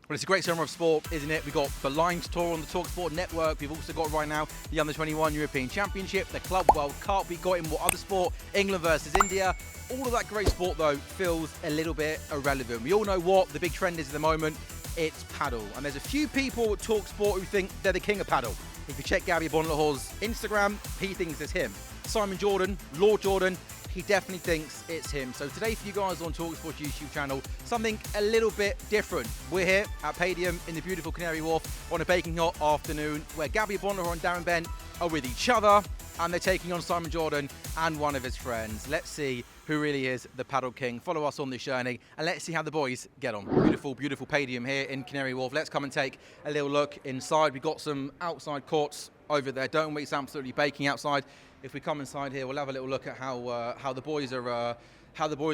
Well, it's a great summer of sport, isn't it? We've got the Lions Tour on the talkSPORT network. We've also got right now the Under-21 European Championship, the Club World Cup. We've got in what other sport? England versus India. All of that great sport, though, feels a little bit irrelevant. We all know what the big trend is at the moment. It's paddle. And there's a few people at talkSPORT who think they're the king of paddle. If you check Gabby Agbonlahor's Instagram, he thinks it's him. Simon Jordan, Lord Jordan, he definitely thinks it's him. So today for you guys on talkSPORT's YouTube channel, something a little bit different. We're here at Padel in the beautiful Canary Wharf on a baking hot afternoon where Gabby Agbonlahor and Darren Bent are with each other and they're taking on Simon Jordan and one of his friends. Let's see who really is the paddle king. Follow us on this journey and let's see how the boys get on. Beautiful, beautiful Padel here in Canary Wharf. Let's come and take a little look inside. We've got some outside courts over there, don't we? It's absolutely baking outside. If we come inside here, we'll have a little look at how the boys are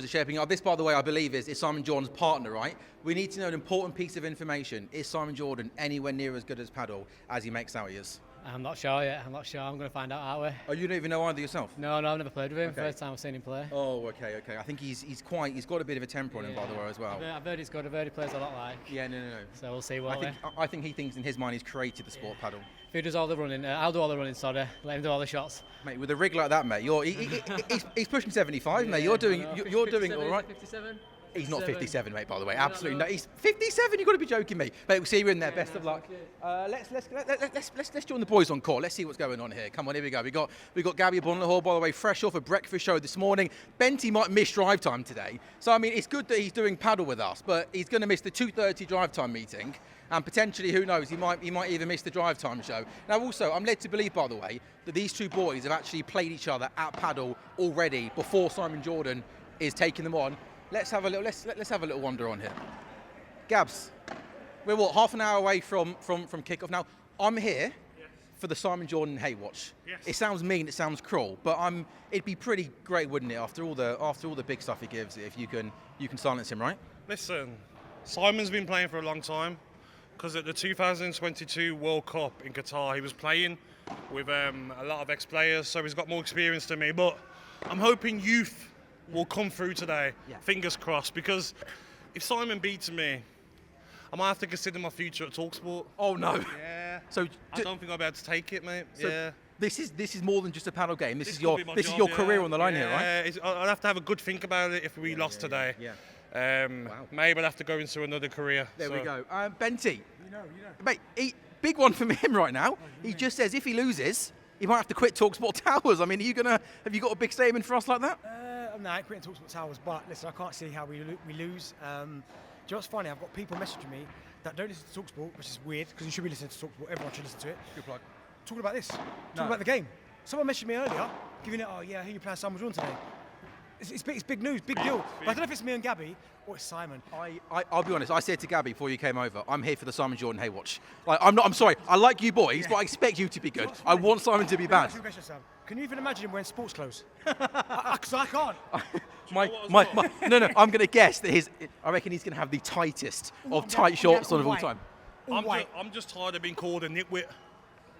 shaping up. This, by the way, I believe is Simon Jordan's partner, right? We need to know an important piece of information. Is Simon Jordan anywhere near as good as Padel as he makes out he is? I'm not sure yet. I'm not sure. I'm going to find out, aren't we? Oh, you don't even know either yourself? No, I've never played with him. Okay. First time I've seen him play. Oh, okay. I think he's got a bit of a temper on him, by the way, as well. I've heard he's good. I've heard he plays a lot like. Yeah, no. So we'll see what. I think he thinks in his mind he's created the sport paddle. If he does all the running, I'll do all the running. Sorry, let him do all the shots. Mate, with a rig like that, mate, he's pushing 75, mate. You're doing all right. 57. He's not 57, mate, by the way. Absolutely no. He's 57. You've got to be joking me. Mate, we'll see you in there. Best of luck. Let's join the boys on court. Let's see what's going on here. Come on, here we go. We got Gabby Bent, by the way, fresh off a breakfast show this morning. Benty might miss drive time today. So, I mean, it's good that he's doing paddle with us, but he's going to miss the 2:30 drive time meeting. And potentially, who knows, he might even miss the drive time show. Now, also, I'm led to believe, by the way, that these two boys have actually played each other at paddle already before Simon Jordan is taking them on. Let's have a little wander on here. Gabs, we're what, half an hour away from kickoff now. I'm here for the Simon Jordan hate watch. Yes. It sounds mean, it sounds cruel, but it'd be pretty great, wouldn't it, after all the big stuff he gives, if you can silence him, right? Listen, Simon's been playing for a long time because at the 2022 World Cup in Qatar, he was playing with a lot of ex-players, so he's got more experience than me. But I'm hoping youth will come through today. Yeah. Fingers crossed, because if Simon beats me, I might have to consider my future at talkSPORT. Oh no. Yeah. So I don't think I'll be able to take it, mate. So yeah. This is more than just a paddle game. This is your career on the line here, right? I'll have to have a good think about it if we lost today. Yeah. Wow. Maybe I'll have to go into another career. There we go. Benty. You know. Mate, big one from him right now. He just says if he loses, he might have to quit talkSPORT Towers. I mean, have you got a big statement for us like that? No, I ain't quitting talkSPORT Towers, but listen, I can't see how we lose. Do you know what's funny? I've got people messaging me that don't listen to talkSPORT, which is weird, because you should be listening to talkSPORT. Everyone should listen to it. Good plug. Talking about this. Talking about the game. Someone messaged me earlier, giving it, oh yeah, I hear you playing Simon Jordan today. It's big news, big deal. But I don't know if it's me and Gabby or it's Simon. I'll be honest. I said to Gabby before you came over, I'm here for the Simon Jordan hate watch. Like, I'm sorry. I like you boys, but I expect you to be good. I want Simon to be bad. Can you even imagine him wearing sports clothes? Because I can't. No. I'm going to guess that I reckon he's going to have the tightest of tight shorts on of all time. I'm just tired of being called a nitwit,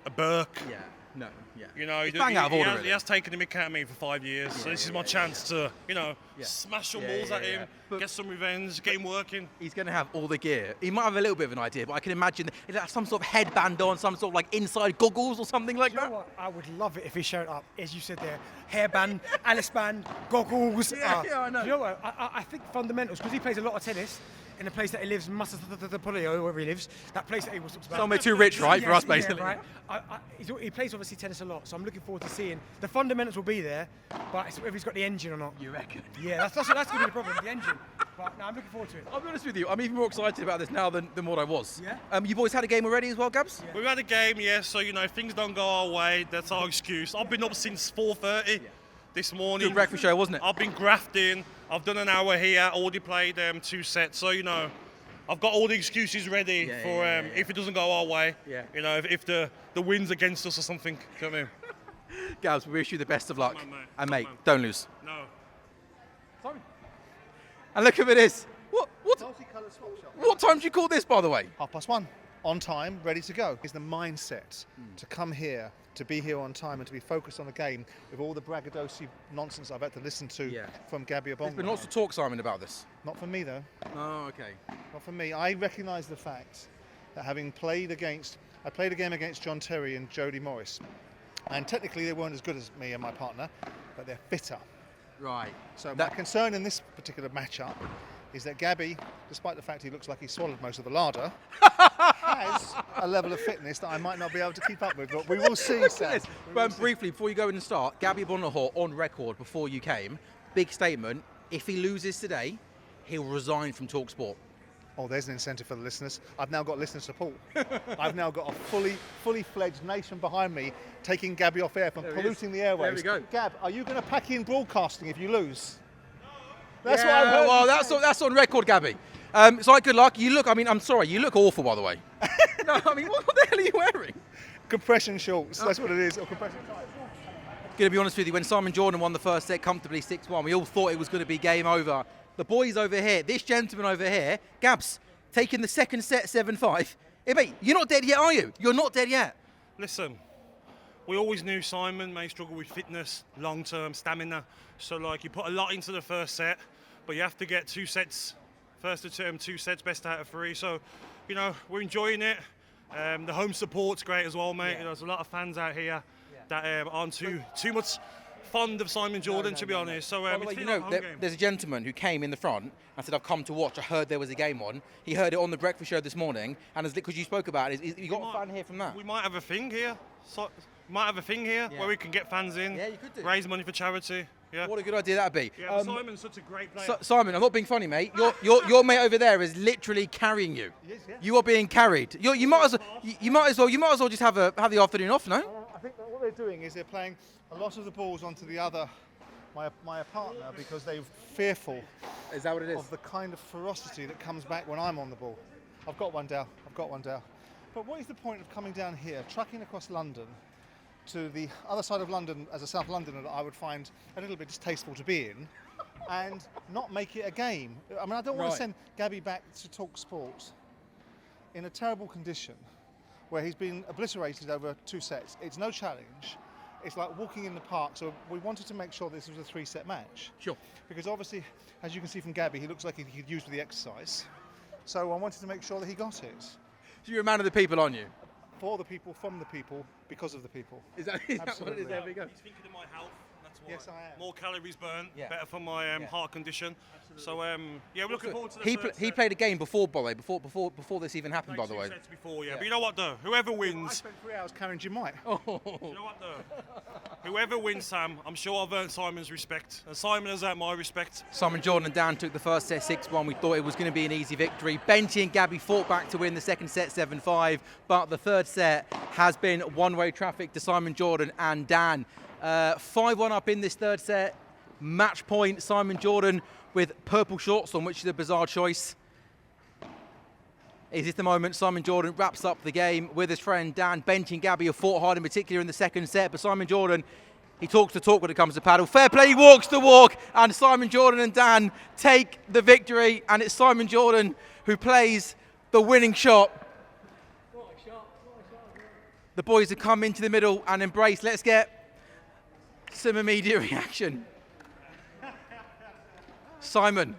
a Burke. Yeah. No, yeah. You know, bang out of order, he has taken the mick out of me for 5 years, so this is my chance to, smash some balls at him, get some revenge, get him working. He's going to have all the gear. He might have a little bit of an idea, but I can imagine he'll have some sort of headband on, some sort of like inside goggles or something like that. You know what? I would love it if he showed up, as you said there, hairband, Alice band, goggles. Yeah, I know. You know what? I think fundamentals, because he plays a lot of tennis, in the place that he lives, Polio, wherever he lives, that place that he was talked about. Somewhere too rich, right, for us, basically. Yeah, right. He plays, obviously, tennis a lot, so I'm looking forward to seeing. The fundamentals will be there, but it's whether he's got the engine or not. You reckon? Yeah, that's going to be the problem, the engine. But no, I'm looking forward to it. I'll be honest with you, I'm even more excited about this now than what I was. Yeah? You boys had a game already as well, Gabs? Yeah. We've had a game, yes, so, if things don't go our way, that's our excuse. I've been up since 4:30. This morning. Good breakfast show, wasn't it? I've been grafting. I've done an hour here, already played 2 sets, so, I've got all the excuses ready for if it doesn't go our way. Yeah. If the wind's against us or something. Do you know what I mean? Gabs, we wish you the best of luck. Come on, mate. And mate, don't lose. No. Sorry. And look at this. What time do you call this, by the way? 1:30. On time, ready to go. It's the mindset to come here to be here on time and to be focused on the game with all the braggadocio nonsense I've had to listen to from Gabby There's Bent. been lots of talk, Simon, about this. Not for me, though. Oh, okay. Not for me. I recognise the fact that having played against... I played a game against John Terry and Jody Morris. And technically they weren't as good as me and my partner, but they're fitter. Right. So my concern in this particular matchup is that Gabby, despite the fact he looks like he swallowed most of the larder, has a level of fitness that I might not be able to keep up with. But we will see, Sam. Briefly, before you go in and start, Gabby Agbonlahor on record before you came, big statement, if he loses today, he'll resign from talkSPORT. Oh, there's an incentive for the listeners. I've now got listener support. I've now got a fully fledged nation behind me taking Gabby off air from polluting the airwaves. There we go. Gab, are you going to pack in broadcasting if you lose? That's yeah, what I've heard. Well, that's on record, Gabby. So good luck. You look, I'm sorry, you look awful, by the way. No, what the hell are you wearing? Compression shorts, that's what it is, or compression tights. Going to be honest with you, when Simon Jordan won the first set comfortably 6-1, we all thought it was going to be game over. The boys over here, this gentleman over here, Gabs, taking the second set 7-5. Hey, mate, you're not dead yet, are you? You're not dead yet. Listen, we always knew Simon may struggle with fitness, long-term stamina. So, you put a lot into the first set, but you have to get 2 sets. First term, 2 sets, best out of 3. So, we're enjoying it. The home support's great as well, mate. There's a lot of fans out here that aren't too much fond of Simon Jordan, to be honest. So, by the way, there's a gentleman who came in the front and said, I've come to watch. I heard there was a game on. He heard it on the breakfast show this morning, and because you spoke about it, you got a fan here from that? We might have a thing here. Where we can get fans in, you could do. raise money for charity. Yeah. What a good idea that'd be. Yeah, Simon's such a great player. Simon, I'm not being funny, mate. Your mate over there is literally carrying you. He is, yeah. You are being carried. You might as well just have the afternoon off, no? I think that what they're doing is they're playing a lot of the balls onto the other, my partner, because they're fearful. Is that what it is? Of the kind of ferocity that comes back when I'm on the ball. I've got one down. But what is the point of coming down here, trucking across London to the other side of London as a South Londoner that I would find a little bit distasteful to be in, and not make it a game? I mean, I don't want to send Gabby back to talkSPORT in a terrible condition where he's been obliterated over 2 sets. It's no challenge. It's like walking in the park. So we wanted to make sure this was a 3-set match. Sure. Because obviously, as you can see from Gabby, he looks like he could use with the exercise. So I wanted to make sure that he got it. So you're a man of the people, aren't you? For the people, from the people, because of the people. Is that what it is? There we go. He's thinking of my health. That's why. Yes, I am. More calories burnt, better for my heart condition. So we're looking forward to the He played a game before, by the way, before this even happened, by the way. 2 sets before, But you know what, though? Whoever I wins. spent 3 hours carrying Jim White. You know what, though? Whoever wins, Sam, I'm sure I've earned Simon's respect, and Simon has earned my respect. Simon Jordan and Dan took the first set 6-1. We thought it was going to be an easy victory. Benty and Gabby fought back to win the second set 7-5, but the third set has been one-way traffic to Simon Jordan and Dan. 5-1 up in this third set. Match point, Simon Jordan with purple shorts on, which is a bizarre choice. Is this the moment Simon Jordan wraps up the game with his friend Dan? Benty and Gabby have fought hard, in particular in the second set, but Simon Jordan, he talks the talk when it comes to paddle. Fair play, he walks the walk, and Simon Jordan and Dan take the victory, and it's Simon Jordan who plays the winning shot. The boys have come into the middle and embrace. Let's get some immediate reaction. Simon,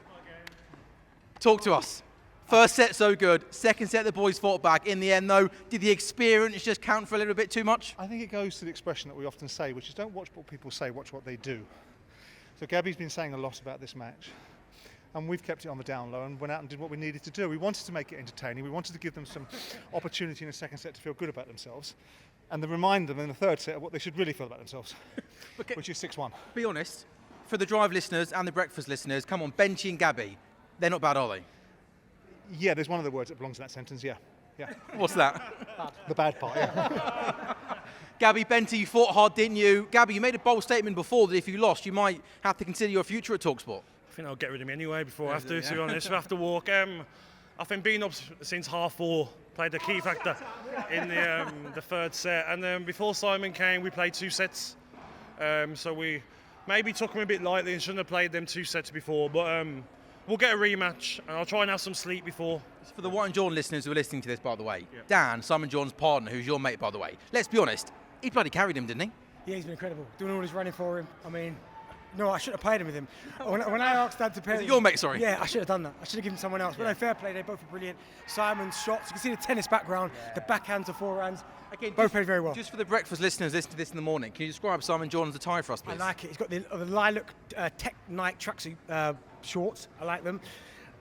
talk to us. First set so good. Second set the boys fought back. In the end though, did the experience just count for a little bit too much? I think it goes to the expression that we often say, which is don't watch what people say, watch what they do. So Gabby's been saying a lot about this match, and we've kept it on the down low and went out and did what we needed to do. We wanted to make it entertaining. We wanted to give them some opportunity in the second set to feel good about themselves, and then remind them in the third set of what they should really feel about themselves, which is 6-1. Be honest, for the drive listeners and the breakfast listeners, come on, Benty and Gabby, they're not bad, are they? Yeah, there's one of the words that belongs in that sentence, yeah. What's that? The bad part, yeah. Gabby, Benty, you fought hard, didn't you? Gabby, you made a bold statement before that if you lost, you might have to consider your future at talkSPORT. I think they'll get rid of me anyway before I have to be honest. If I have to walk. I think being up since 4:30 played a key factor in the third set. And then before Simon came, we played 2 sets. So we maybe took them a bit lightly and shouldn't have played them 2 sets before. But we'll get a rematch, and I'll try and have some sleep before. For the White and Jordan listeners who are listening to this, by the way, Dan, Simon Jordan's partner, who's your mate, by the way, let's be honest, He bloody carried him, didn't he? Yeah, he's been incredible. Doing all his running for him. I mean, no, I shouldn't have played him with him. When I asked Dad to pair Is it him- your mate, sorry? Yeah, I should have done that. I should have given someone else. But no, fair play. They both were brilliant. Simon's shots. You can see the tennis background, the backhands, the forehands. Again, Both played very well. Just for the breakfast listeners listening to this in the morning, can you describe Simon Jordan's attire for us, I please? like it. He's got the lilac Tech Night tracksuit shorts. I like them.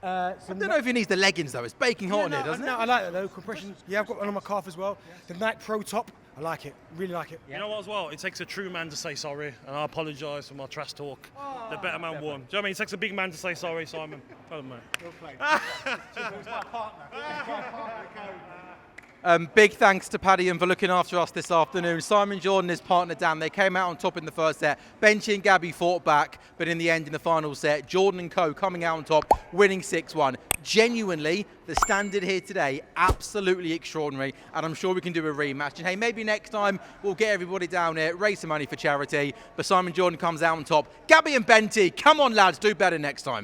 I don't know if he needs the leggings, though. It's baking hot in here, doesn't it? I like that though. Compression. Yeah, I've got one on my calf as well. The Night Pro top. I like it. Really like it. You know what as well? It takes a true man to say sorry, and I apologise for my trash talk. The better man won. Do you know what I mean? It takes a big man to say sorry, Simon. Tell him, mate. Well played. He's my partner. Big thanks to Paddy for looking after us this afternoon. Simon Jordan, his partner Dan, they came out on top in the first set. Benchy and Gabby fought back, but in the end, in the final set, Jordan and co coming out on top, winning 6-1. Genuinely, the standard here today, absolutely extraordinary, and I'm sure we can do a rematch. And hey, maybe next time we'll get everybody down here, raise some money for charity, but Simon Jordan comes out on top. Gabby and Benty, come on lads, do better next time.